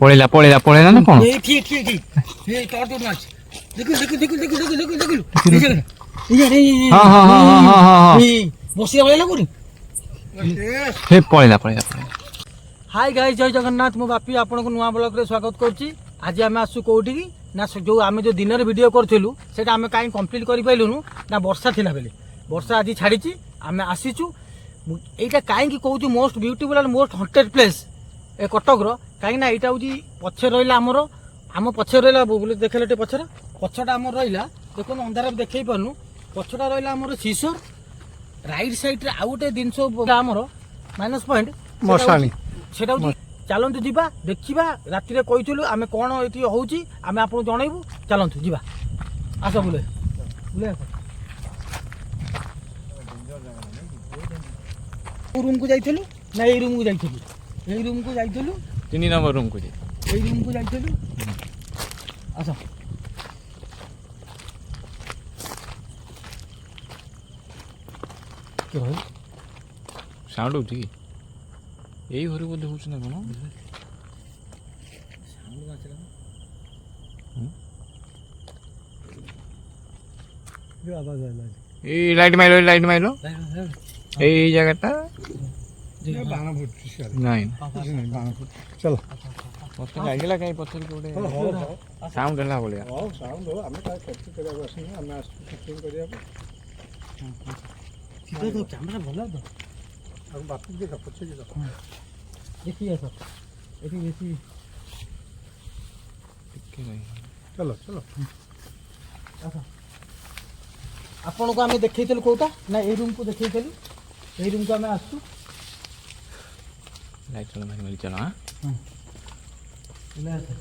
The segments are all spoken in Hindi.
ପଳେଇଲା ପଳେଇଲା ପଳେଇଲା ନା କଣ? ठीक ठीक ठीक ये टॉर्च तो नाच देखो देखो देखो देखो देखो देखो देखो ହଁ ହଁ ହଁ ହଁ ହଁ ହଁ बसिया वाला कोनी हे ପଳେଇଲା ପଳେଇଲା ପଳେଇଲା। हाय गाइस जय जगन्नाथ मो बापी आपन को नुआ ब्लॉग रे स्वागत करछि। आज आमे आसु कोठी की ना जो आमे जो दिन रे वीडियो करथिलु सेटा आमे काई कंप्लीट करि पाइलुनु ना वर्षा थिला बेले वर्षा आज छाड़ीछि आमे आसीछु। एटा काई की कहू most beautiful and most haunted place ए कटक रो काई ना एटा होजी पछे रहिला हमरो आम पछे रहिला बोले देखले टे पछरा पछटा हमर रहिला देखो अंधार देखै परनु पछटा रहिला हमरो सीसर राइट साइड रे आउटे दिनसो हमरो माइनस पॉइंट मशानी सेटा होजी चलंतु जीवा देखिबा राति रे कहितलु आमे कोन एठी होउची आमे आपन जणैबु चलंतु जीवा आस बुले बुले आस रूम को जाइतलु ना ए रूम को जाइतलु ए रूम को जाइतलु 3 नंबर रूम को जे ए रूम को जाइतलु आस के भाई साउंड होची की एई घरे बोधे होछ ना कोन साउंड आछला जो आवाज आला ए लाइट माइलो এই জায়গাটা ये बाणा फुट নাই बाणा फुट চলো পথে লাগিলা কাই পথের কোড়ে সাউন্ড ହେଲା বলিয়া हां साउंड हो हमें का कैप्चर करबा आसी हमें शूटिंग करिया सीधा तो कैमरा भला तो अब बात देखा पछे के देखिए सर एठी बेसी टिके नहीं चलो चलो अच्छा आपन को हमें देखैतल कोटा ना ए रूम को देखैतल ए रूम को हमें आसु लाइट चलो मारी चलो हां ले सर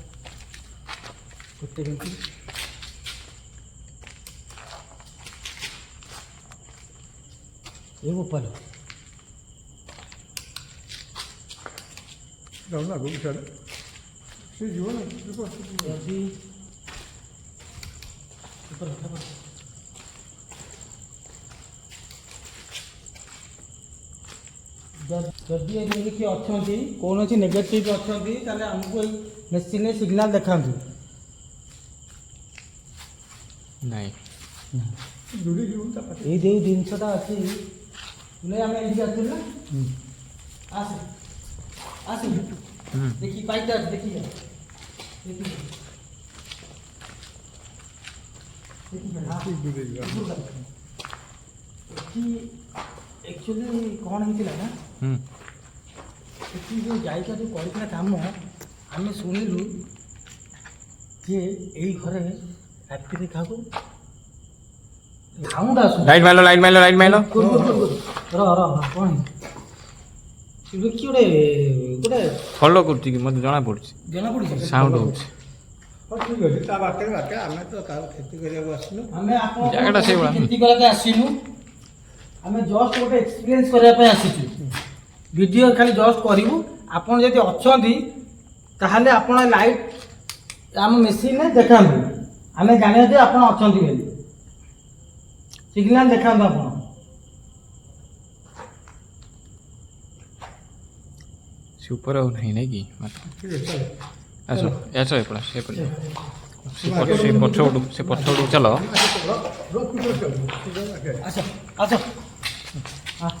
कुत्ते के ये वो पलो Давно гуляли. Все живо, अभी ऊपर जदि एरिया किए अच्छा कौन नेगेटिव अच्छा आमको मेसीन सिग्नाल देखा নাই जुड़ी जीवन का पता। ये जो जिनसा अच्छी आम ये आसू ना आस आस देखिए पाइटा देखिए देखिए एक्चुअली कौन होता ना जो जाइका जो करथिला काम आम शुणिलु जे यही घरे राति काको साउंड आसु लाइट माइलो र कौन कि गोटे गोटे फॉलो करती कि मते जणा पड़छ जना पड़ी साउंड होछ और ठीक है ता बाटे बाटे हमें तो का खेती करिया आसलो। हमें आपन ଜାଗାଟା ସେଇଭଳିଆ। खेती करा के आसीनु हमें जस्ट गोटे एक्सपीरियंस करिया पे आसीछु वीडियो खाली जस्ट करिवु आपन जदि अछंती ताहाले आपन लाइट हम मशीन ने देखांदु हमें जाने जे आपन अछंती बेली सिग्नल देखांदु आपन सुपर हो नहीं नहीं की ठीक है चलो। आसो ऐसा है पड़ा से पछोड़ चलो रोक कुछ चलो। अच्छा अच्छा हां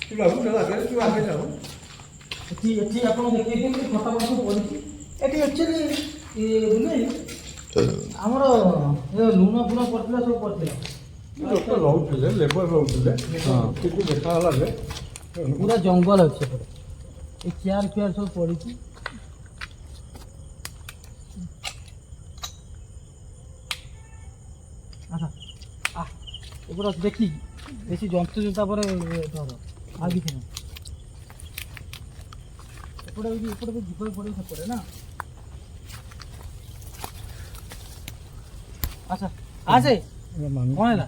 तू लागू चला के तू आगे जाओ। एठी एठी आपन देखै दिन फटा फटा पड़छि एठी एक्चुअली ए बुले हमरो ए लूना पुना पड़तिला सब पड़तिला लोक रहउतले लेबर रहउतले हां ठीक देखा होला जे पूरा जंगल अछि पड़े ए चेयर चेयर सब पड़छि अच्छा आ ऊपर देखी बेसी जंतु जंता पर धर आ दिखे ना ऊपर भी जीवन पड़े सब पड़े ना अच्छा आ से मान कौन है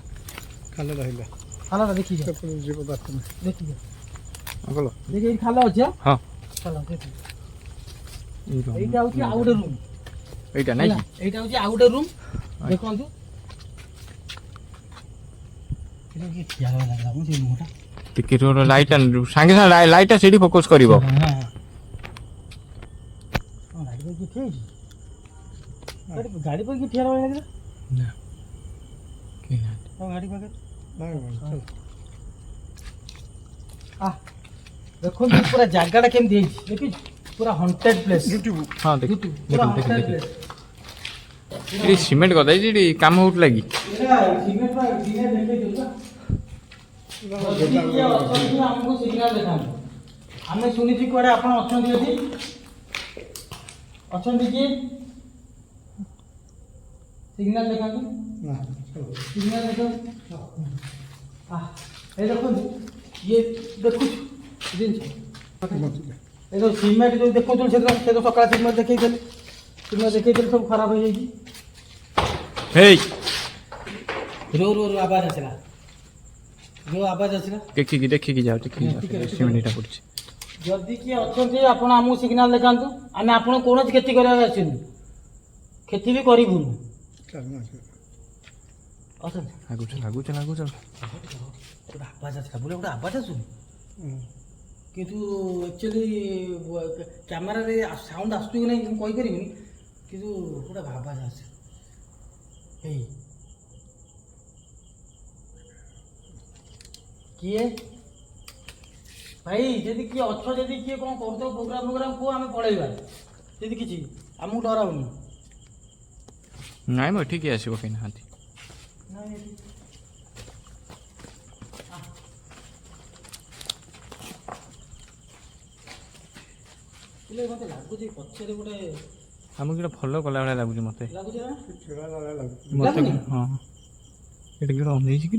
खाले रहिला खाला देखी जा तो जीव बात में देखी जा अगलो देखी खाला अछि हां चलो देखी এই রুম এইটা হচ্ছে আউটর রুম এইটা নাই কি এইটা হচ্ছে আউটর রুম দেখন্তু এটা কি খেয়াল লাগলা মু সেই মুটা টিকে লাইট সাଙ୍ଗে সাଙ୍ଗে লাইটটা সেটি ফোকাস করিব হ্যাঁ ଗାଡ଼ି ପାଇଁ କି ଠିଆ ହେଇଛି ଗାଡ଼ି ପାଇଁ କି ଠିଆ ରହି ଲାଗିଲା ନା କେହି ନାହାନ୍ତି। ତମ ଗାଡ଼ି ପାଖରେ ନାଇଁ ଦେଖନ୍ତୁ ପୁରା ଜାଗାଟା କେମିତି ହେଇଛି ଦେଖିଛୁ ପୁରା ହଣ୍ଟେଡ୍ ପ୍ଲେସ୍ ହଁ ଦେଖ ପୁରା ହଣ୍ଟେଡ୍ ପ୍ଲେସ୍ ଏଠି ସିମେଣ୍ଟ ଗଦାଇଛି ଏଠି କାମ ହଉଥିଲା କି? ଏଇଟା ସିମେଣ୍ଟ ବା ଦିନେ ଦେଖେଇଥିଲୁ ନା ଯଦି କିଏ ଅଛନ୍ତି ଆମକୁ ସିଗ୍ନାଲ ଦେଖାନ୍ତୁ ଆମେ ଶୁଣିଛୁ କୁଆଡ଼େ ଆପଣ ଅଛନ୍ତି ଏଠି ଅଛନ୍ତି କିଏ ସିଗ୍ନାଲ ଦେଖାନ୍ତୁ ସିଗ୍ନାଲ ଦେଖାନ୍ତୁ ଏ ଦେଖନ୍ତୁ ଇଏ ଦେଖୁଛୁ ଜିନିଷ ଏ ଯେଉଁ ସିମେଣ୍ଟ ଯେଉଁ ଦେଖୁଥିଲୁ ସେଦିନ ସକାଳେ ସିମେଣ୍ଟ ଦେଖେଇଥିଲେ ସବୁ ଖରାପ ହେଇଯାଇଛି ହେଇ रो आवाज आसला जो आवाज आसला ଦେଖିକି ଯାଅ ସିମେଣ୍ଟ ଏଇଟା ପଡୁଛି। जदि किए अच्छे ଆପଣ ଆମକୁ ସିଗ୍ନାଲ ଦେଖାନ୍ତୁ ଆମେ ଆପଣ କୌଣସି କ୍ଷତି କରିବାକୁ ଆସିନୁ କ୍ଷତି ବି କରିବୁନୁ ଲାଗୁ ଚାଲ ଗୋଟେ ଆବାଜ ଆସିଲା ବୋଲେ ଗୋଟେ ଆବାଜ ଆସୁନି କିନ୍ତୁ ଆକ୍ଚୁଆଲି କ୍ୟାମେରାରେ ସାଉଣ୍ଡ ଆସୁଛି କି ନାହିଁ ମୁଁ କହିପାରିବିନି କିନ୍ତୁ ଗୋଟେ ଆବାଜ ଆସେ ଏଇ किए भाई जदि किए अच्छ जदि किए कौन कर प्रोग्राम को आम पलैबा जदि किसी आमको डराउनी ନାଇଁ ମ ଏଠିକି ଆସିବ କେହି ନାହାନ୍ତି। ମତେ ଲାଗୁଛି ପଛରେ ଗୋଟେ ଆମକୁ ଏଇଟା ଫଲୋ କଲା ଭଳିଆ ଲାଗୁଛି ମତେ ଲାଗୁଛି ନା ମତେ ହଁ ଏଠି କିଏ ଅନେଇଛି କି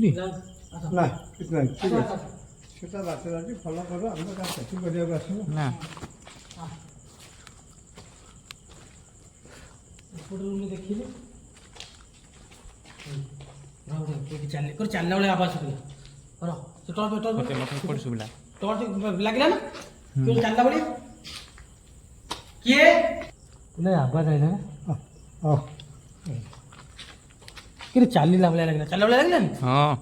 ନା କିଛି ନାହିଁ ଠିକ୍ ଅଛି ସେଟା ବାଟରେ ଅଛି ଫଲୋ କର ଆମେ କାହା କ୍ଷତି କରିବାକୁ ଆସିବୁ ନା ଏପଟ ରୁମ୍ ଦେଖିଲେ ଚାଲିଲା ବେଳେ ଆବାଜ ଶୁଭିଲା ମତେ ଏପଟେ ଶୁଭିଲା ଟର୍ଚ ଲାଗିଲା ନା ଚାଲିଲା ବେଳେ କିଏ ଆବାଜ ଆଇଲା ନା कि चालिला भलिया लागलानी हाँ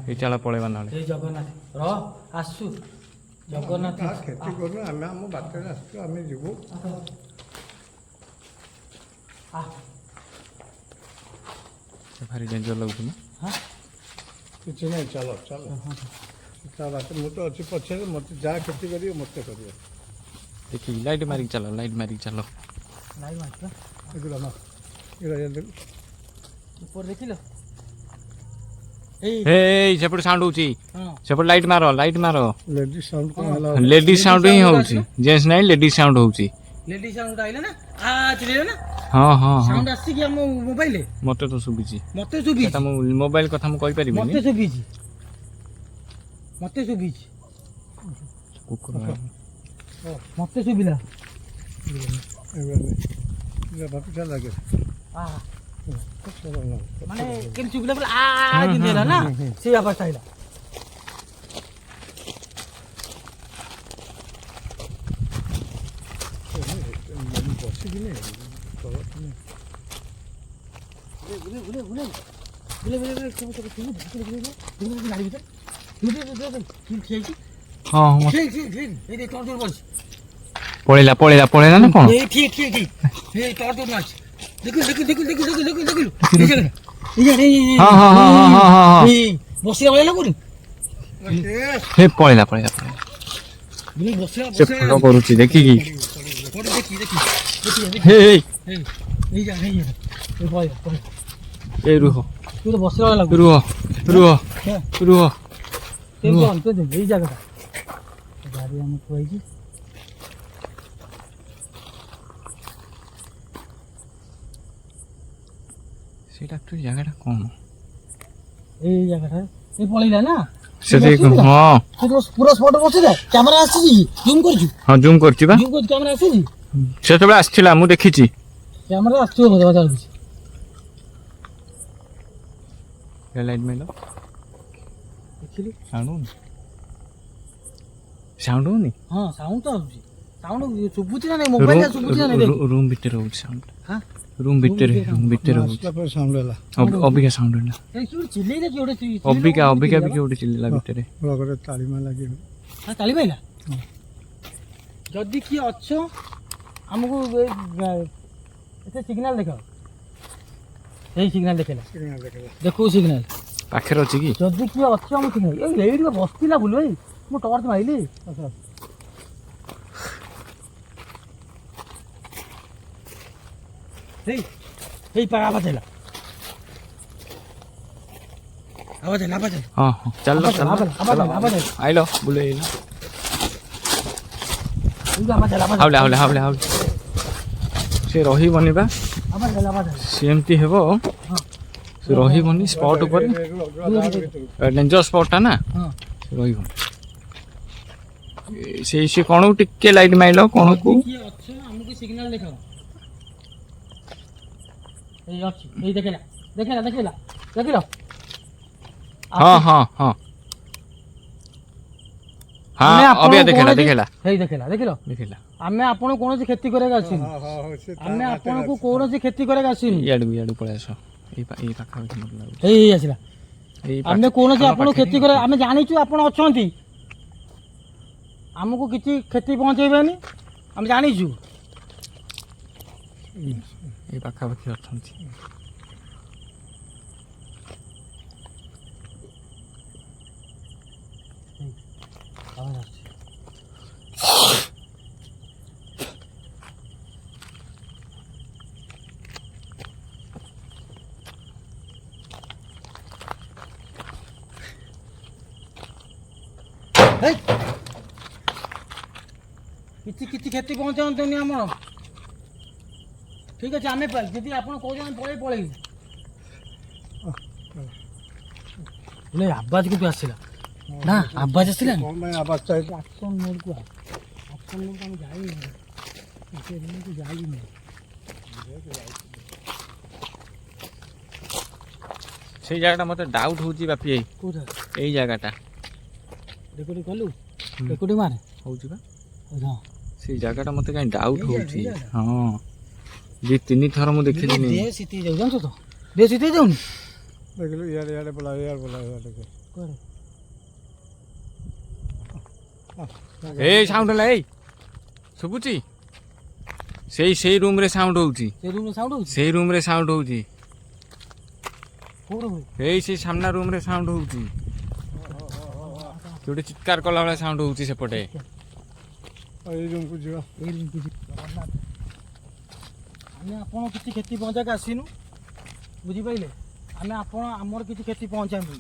ये चला पळेबा ना ए जगन्नाथ र आसु जगन्नाथ खेती करू आमे हम बाटरे आसु आमे जीवो आ भारी डेंजर लागु ना हां किछ नहीं चलो चलो ता बात मु तो अछि पछे मते जा खेती करियो मते करियो देखि लाइट मारी चलो लाइट मार एगुला ना इरा ऊपर देखिलो हे सेपट साउंड होची सेपट लाइट मारो लेडीज साउंड को हला लेडीज साउंड ही होची जेंट्स नहीं लेडीज साउंड होची लेडीज साउंड आइले ना आ चले ना हां हां साउंड आसी कि हम मोबाइल मते तो सुबिची मते मोबाइल कथा हम कहि परिबी मते सुबिची कुकुर मते सुबिला ये बात चल लगे आ माने केन चुबला बोला आ गिनेला ना से अवस्था आइला पळेला ना कोन ठीक हे टॉर्च मार देखो हां बसिया वाला कोन हे पळेला से फॉलो करूची देखि की हे ए रुह तू तो बसिया वाला लागु रुह ते ए जगह गाड़ी हम कोइजी सेटा तो जगहटा कोन ए जगहटा ए पळैला ना से देख हां तू तो पूरा स्पॉट बसि जा कैमरा आसी जूम करछु हां जूम करछि बा जूम कर कैमरा आसी से तबे आछिला मु देखिछि कैमरा आछियो बजा दिछि ये लाइट में लो देखिली साउंड होनी हां साउंड तो आउछि साउंड सुबुछि ना मोबाइल का सुबुछि ना देख रूम भीतर होउछि साउंड हां रूम भीतर होउछि पर साउंड होला अबिका साउंड होला ए क्यों चिल्ले रे जोड़े अबिका भी केउडी चिल्ला भीतर लगरे ताली मा लागि हां ताली भाईला जदि किए अच्छ आमको एते सिग्नल देख यही सिग्नल देखेला सिग्नल देखला देखो सिग्नल पाखरे अछि कि जदि किए अच्छ आम सिग्नल ए एडी बसतिला बुल भाई मु टॉर्च माइली अच्छा हे पर आवाज आला हां हां चल आवाज आइलो बुले आवाज हावले से रही बनिबा सेमती हेबो से रही बनी स्पॉट ऊपर डेंजर स्पॉट ना हां रही बनी से कोन टिके लाइट माइलो कोन को अच्छा हमको सिग्नल देखाओ ए अच्छी ए देखला हाँ हाँ हाँ हाँ अबे देखेला हेई देखला आमे आपण कोनोसी खेती करेगा अछि आमे आपण को कोनोसी खेती करेगा अछि याडू पळे आसो ए पाखा मतलब हेई आसिला आमे कोनोसी आपण खेती करे आमे जानि छु आपण अछंती हमको किछि खेती पहुंचेबेनी हम जानि छु ए पाखा पाखी अछंती किछि खेती पहुंचातनी हमर ठीक अछि आमे जदि आपण कहउछन पळे ले आवाज के आसिला ना आवाज आसिला मैं आवाज चाहिए एक्शन मोड को हम जाई नहीं से जगह मते डाउट होची बापी कोथा एई जगहटा रेकॉर्डिंग कलु रेकॉर्डिंग मारे होची बा हां से जगहटा मते काई डाउट होची हां जे तीन थर मु देखिलिनी दे सीती जाउ जानछो तो दे सीती जाउनी देख लो यार बोला देख करे ए साउंड ला ए सुबुची सेई रूम रे साउंड होची से रूम में साउंड हो सेई रूम रे साउंड होची कोरो एई से सामना रूम रे साउंड होची जोटे चित्कार कला वाला साउंड होची सेपटे ए रूम को जियो ए रूम की आमे आपण किछि खेती पहुंचा के आसीनु बुझी पाइले आमे आपण हमर किछि खेती पहुंचाबु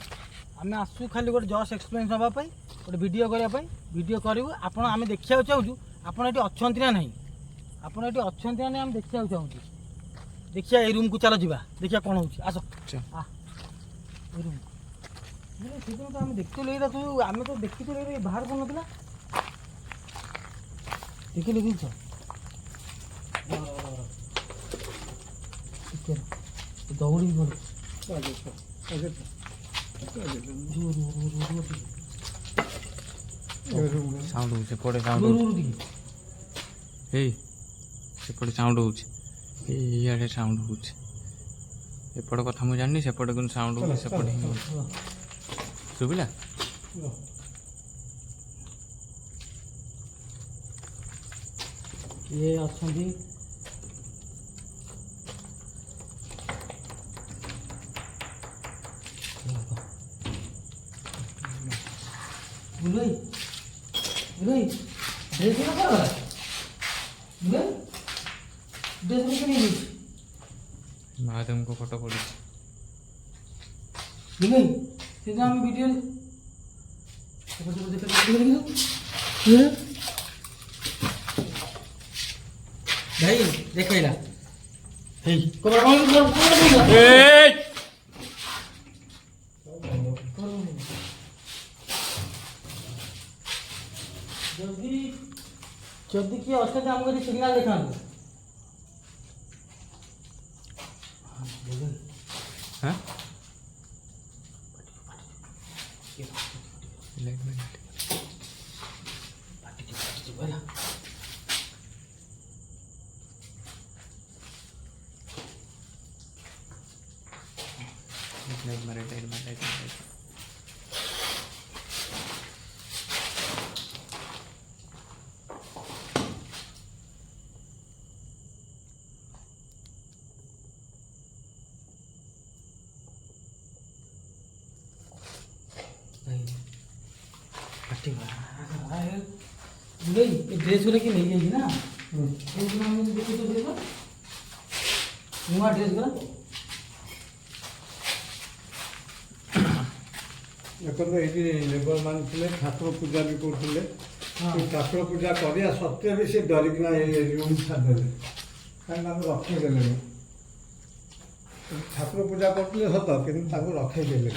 आमे आसु खाली गोटे जस्ट एक्सप्लेन हबा पई गोटे वीडियो करिया पई वीडियो करिवु आपण आमे देखिया चाहू आपण एटी अछंती ना नहीं आपण एटी अछंती ना हम देखिया चाहू देखिया ए रूम को चलो जिबा देखिया कोन होची आसो आ ए रूम नहीं सेदिन तो आमे देखतो लेरा तू आमे तो देखि तो लेरा बाहर कोन नतला देखि लेकिन छ दौड़ी पड़े साउंड होचे पड़े साउंड ए सेपटे साउंड होचे ए याडे साउंड होचे एपड़ कथा मु जाननी सेपटे कोन साउंड होचे सेपटे ही सुबिला ये अछंती बुलई ड्रेस ना कर बुलई ड्रेस में नहीं महादेव को फोटो पड़ी बुलई से जो हम वीडियो भाई देखैला हे कोबरा ए जदि किए अच्छे तो हमको सिग्नल देखा हां ठीक है ये ड्रेस गुला कि नहीं जाइए ना ड्रेस गुला हम देखो तो ड्रेस नुआ ड्रेस गुला ଦେଖନ୍ତୁ ଏଇଠି ଲେବର ମାନେ ଥିଲେ ଠାକୁର ପୂଜା ବି କରୁଥିଲେ ଠାକୁର ପୂଜା କରିବା ସତ୍ତ୍ୱେ ବି ସେ ଡରିକିନା ଏ ରୁମ୍ ଛାଡ଼ିଦେଲେ କାହିଁକି ତାଙ୍କୁ ରଖେଇଦେଲେନି ଠାକୁର ପୂଜା କରୁଥିଲେ ସତ କିନ୍ତୁ ତାଙ୍କୁ ରଖେଇଦେଲେ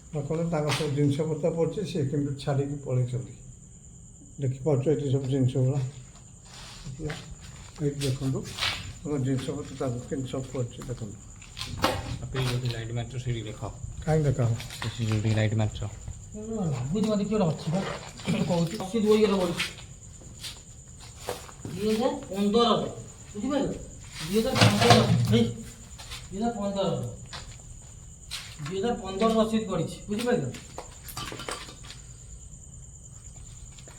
କ'ଣ ତାଙ୍କ ସବୁ ଜିନିଷପତ୍ର ପଡ଼ିଛି ସେ କିନ୍ତୁ ଛାଡ଼ିକି ପଳେଇଛନ୍ତି ଦେଖିପାରୁଛ ଏଠି ସବୁ ଜିନିଷ ଗୁଡ଼ା ଏଇଠି ଦେଖନ୍ତୁ ଜିନିଷପତ୍ର ତାଙ୍କୁ କେମିତି ସବୁ ପଡ଼ିଛି ଦେଖନ୍ତୁ ଲାଇଟ୍ ମାତ୍ର ସେଇଠି ଦେଖ କାହିଁକି ଦେଖା ହବ ଯୋଉଠି ଲାଇଟ୍ ମାତ୍ର ଲାଗୁଛି ମୋତେ କିଏ ଅଛି ବା କହୁଛି ଅଶୀ ଦୁଇ ଇଏର ପଡ଼ିଛି 2015 ବୁଝିପାରିଲ 2015 ରସିଦ ପଡ଼ିଛି ବୁଝିପାରିଲ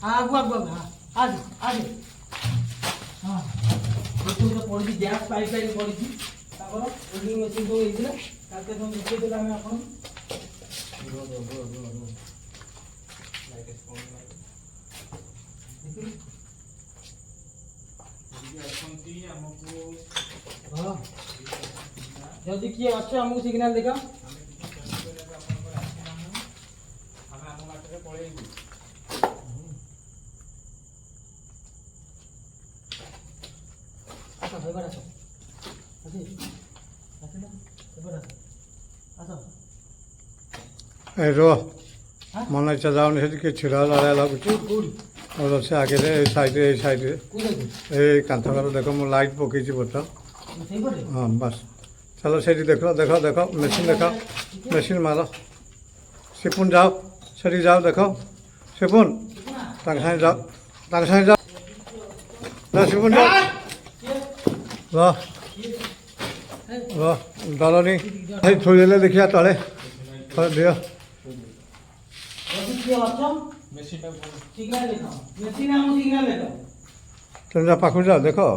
ଆଗୁ ଆଗୁ ଆଗୁ ଆଜି ଆଜି ହଁ ଗୋଟେ ପଡ଼ିଛି ଗ୍ୟାସ୍ ପାଇପ୍ ଲାଇନ୍ ପଡ଼ିଛି ତାଙ୍କର ଓଲିଂ ମେସିନ୍ ସବୁ ହେଇଥିଲା ତାକେ ସବୁ ଦେଖେଇଦେଲେ ଆମେ ଆପଣଙ୍କୁ ହଁ ଯଦି କିଏ ଅଛ ଆମକୁ ସିଗ୍ନାଲ ଦେଖାଅ ଆସ ଏবার ଆସ ଏ ରୁହ ମନ ଇଚ୍ଛା ଯାଉନି ସେଠି କିଏ ଛିଡ଼ା ହେଲା ଲାଗୁଛି ମୋର ସେ ଆଗରେ ଏଇ ସାଇଡ଼ରେ ଏଇ କାନ୍ଥ ଘର ଦେଖ ମୁଁ ଲାଇଟ୍ ପକେଇଛି ବର୍ତ୍ତମାନ ହଁ ବାସ୍ ଚାଲ ସେଇଠି ଦେଖ ଦେଖ ଦେଖ ମେସିନ୍ ଦେଖ ମେସିନ୍ ମାର ସିପୁନ ଯାଅ ସେଠିକି ଯାଅ ଦେଖ ସିପୁନ ତାଙ୍କ ସାଙ୍ଗେ ଯାଅ ନା ସିପୁନ ଯାଅ ରହ ଡରନି ସେଇ ଥୋଇଦେଲେ ଦେଖିବା ତଳେ ଥରେ ଦିଅ তুমি যা পাখু যাও দেখো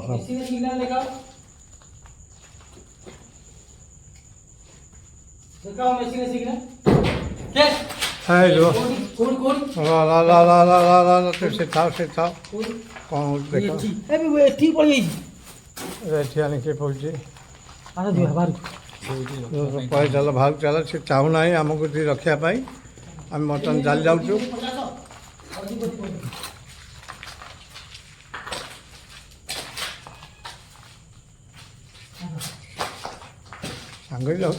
সে থাও কଣ ଦେଖ ଏଠି ଆଣିକି ପଡ଼ୁଛି ପଳେଇ ଚାଲ ବାହାରକୁ ଚାଲ ସେ ଚାହୁଁନାହିଁ ଆମକୁ ଟିକେ ରଖିବା ପାଇଁ ଆମେ ବର୍ତ୍ତମାନ ଚାଲି ଯାଉଛୁ ସାଙ୍ଗ ଯାଉ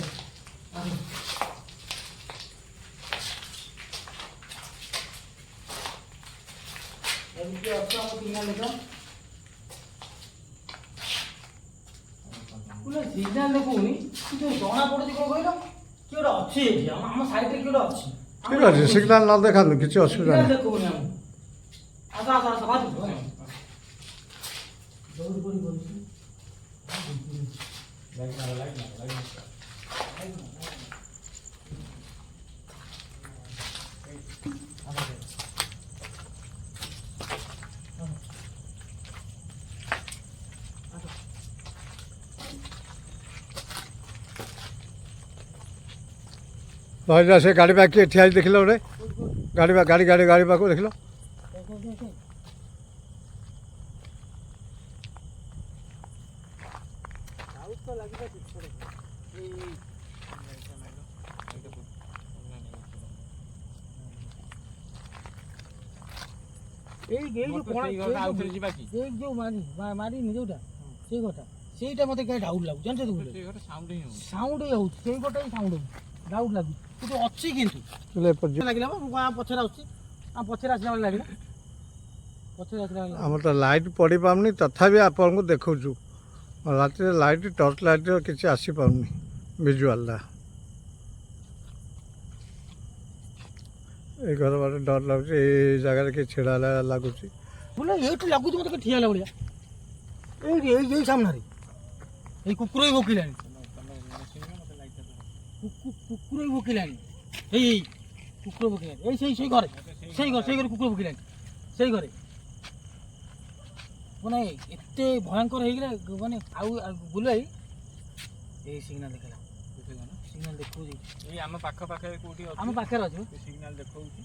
ସିଗ୍ନାଲ ଦେଖୁନି କିନ୍ତୁ ଜଣା ପଡୁଛି କଣ କହିଲ କିଏ ଗୋଟେ ଅଛି ଏଠି ଆମ ସାଇଡରେ କିଏ ଗୋଟେ ଅଛି ଠିକ ଅଛି ସିଗ୍ନାଲ ନ ଦେଖାନ୍ତୁ କିଛି ଅସୁବିଧା ନାହିଁ ଦେଖୁନି ଆମକୁ ଆସ ଆସ ଆସ ବାଜୁ ଦୌଡ଼ି ପଡ଼ି ବସିଛି ରହିଲା ସେ ଗାଡ଼ି ପାଖ କିଏ ଠିଆ ହେଇଛି ଦେଖିଲ ଗୋଟେ ଗାଡ଼ି ପାଖକୁ ଦେଖିଲ ମାରିନି ଯୋଉଟା ସେଇ କଥା ସେଇଟା ମତେ କାହିଁ ଡାଉଟ୍ ଲାଗୁଛି ଜାଣିଛ ସାଉଣ୍ଡ ହଉଛି ସେଇ ଗୋଟେ ସାଉଣ୍ଡ ହଉଛି ଡାଉଟ୍ ଲାଗୁଛି କିନ୍ତୁ ଅଛି କିନ୍ତୁ ଲାଗିଲା ମୁଁ ପଛରେ ଆସୁଛି ପଛରେ ଆସିଲା ବେଳେ ଲାଗିଲା ପଛରେ ଆସିଲା ବେଳେ ଆମର ତ ଲାଇଟ୍ ପଡ଼ିପାରୁନି ତଥାପି ଆପଣଙ୍କୁ ଦେଖାଉଛୁ ରାତିରେ ଲାଇଟ୍ ଟର୍ଚ୍ଚ ଲାଇଟ୍ର କିଛି ଆସିପାରୁନି ଭିଜୁଆଲ୍ଟା ଏଇ ଘର ବାଟେ ଡର ଲାଗୁଛି ଏଇ ଜାଗାରେ କିଏ ଛିଡ଼ା ହେଲା ଲାଗୁଛି ବୋଲେ ଏଇଠି ଲାଗୁଛି ମୋତେ ଠିଆ ହେଲା ଭଳିଆ ଏଇଠି ଏଇ ସାମ୍ନାରେ ଏଇ କୁକୁର ବି ଭୋକିଲାଣି କୁକୁର ବି ଭୋକିଲାଣି ଏଇ କୁକୁର ଭୋକିଲାଣି ଏଇ ସେଇ ଘରେ କୁକୁର ଭୋକିଲାଣି ସେଇ ଘରେ ମାନେ ଏତେ ଭୟଙ୍କର ହେଇଗଲା ମାନେ ଆଉ ବୁଲାଇ ଏଇ ସିଗ୍ନାଲ ଦେଖିଲା ସିଗ୍ନାଲ ଦେଖାଉଛି ଏଇ ଆମ ପାଖରେ କୋଉଠି ଆମ ପାଖରେ ଅଛି ସିଗ୍ନାଲ ଦେଖାଉଛି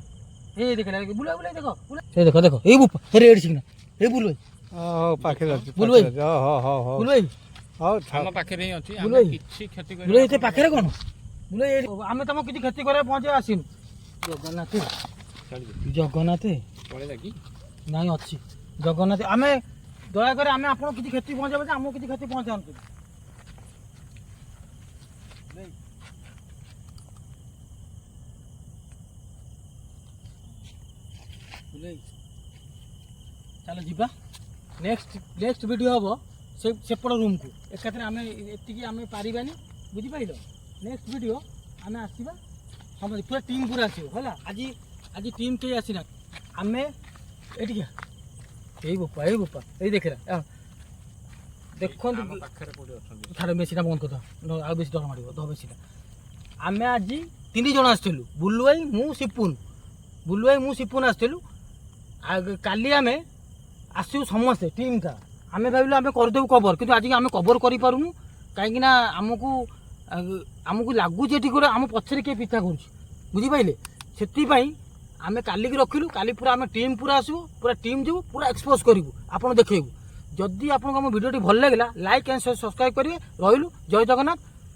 এই দেখে বুলাই বুলাই দেখো এই দেখো দেখো এই বুপা রেড সিগনাল এই বুলাই ହଉ ପାଖରେ ଅଛି ବୁଲୁ ପାଖରେ ଭାଇ। ଅଛି। ହଉ ହଉ ହଉ ବୁলাই ହଉ ଥାଉ। ଆମ ପାଖରେ ହିଁ ଅଛି ବୁଲୁ ଆମେ ଭାଇ। କିଛି କ୍ଷତି ବୁলাই କରିବା ଏତେ ପାଖରେ କ'ଣ ବୁলাই ଆମେ ତମକୁ କିଛି କ୍ଷତି କରିବା ପହଞ୍ଚେଇ ଆସିନୁ ଜଗନ୍ନାଥ ଜଗନ୍ନାଥ ପଳେଇଲା କି ନାଇଁ ଅଛି ଜଗନ୍ନାଥ ଆମେ ଦୟାକରି ଆମେ ଆପଣଙ୍କୁ କିଛି କ୍ଷତି ପହଞ୍ଚାଇବା ଯେ ଆମକୁ କିଛି କ୍ଷତି ପହଞ୍ଚାନ୍ତୁ ଚାଲ ଯିବା ନେକ୍ସଟ ଭିଡ଼ିଓ ହବ ସେପଟ ରୁମ୍କୁ ଏକାଥରେ ଆମେ ଏତିକି ଆମେ ପାରିବାନି ବୁଝିପାରିଲ ନେକ୍ସଟ ଭିଡ଼ିଓ ଆମେ ଆସିବା ସମସ୍ତେ ପୁରା ଟିମ୍ ପୁରା ଆସିବ ହେଲା ଆଜି ଟିମ୍ କେହି ଆସିନା ଆମେ ଏଠିକା ଏଇ ବୋପା ଏଇ ଦେଖିଲା ଦେଖନ୍ତୁ ଆମ ପାଖରେ କୋଉଠି ଅଛନ୍ତି ଛାଡ଼ ବେଶୀଟା ବନ୍ଦ କରିଦେବା ଆଉ ବେଶୀ ଡର ମାଡ଼ିବ ଦହ ବେଶୀଟା ଆମେ ଆଜି 3 ଜଣ ଆସିଥିଲୁ ବୁଲୁ ଭାଇ ମୁଁ ସିପୁନ ଆସିଥିଲୁ କାଲି ଆମେ ଆସିବୁ ସମସ୍ତେ ଟିମ୍ଟା ଆମେ ଭାବିଲୁ ଆମେ କରିଦେବୁ କଭର କିନ୍ତୁ ଆଜି ଆମେ କଭର କରିପାରୁନୁ କାହିଁକିନା ଆମକୁ ଲାଗୁଛି ଏଠି ଗୋଟେ ଆମ ପଛରେ କିଏ ପିଛା କରୁଛି ବୁଝିପାରିଲେ ସେଥିପାଇଁ ଆମେ କାଲିକି ରଖିଲୁ କାଲି ପୁରା ଆମେ ଟିମ୍ ପୁରା ଆସିବୁ ପୁରା ଟିମ୍ ଯିବୁ ପୁରା ଏକ୍ସପୋଜ କରିବୁ ଆପଣ ଦେଖେଇବୁ ଯଦି ଆପଣଙ୍କୁ ଆମ ଭିଡ଼ିଓଟି ଭଲ ଲାଗିଲା ଲାଇକ୍ ଆଣ୍ଡ ସବସ୍କ୍ରାଇବ୍ କରିବେ ରହିଲୁ ଜୟ ଜଗନ୍ନାଥ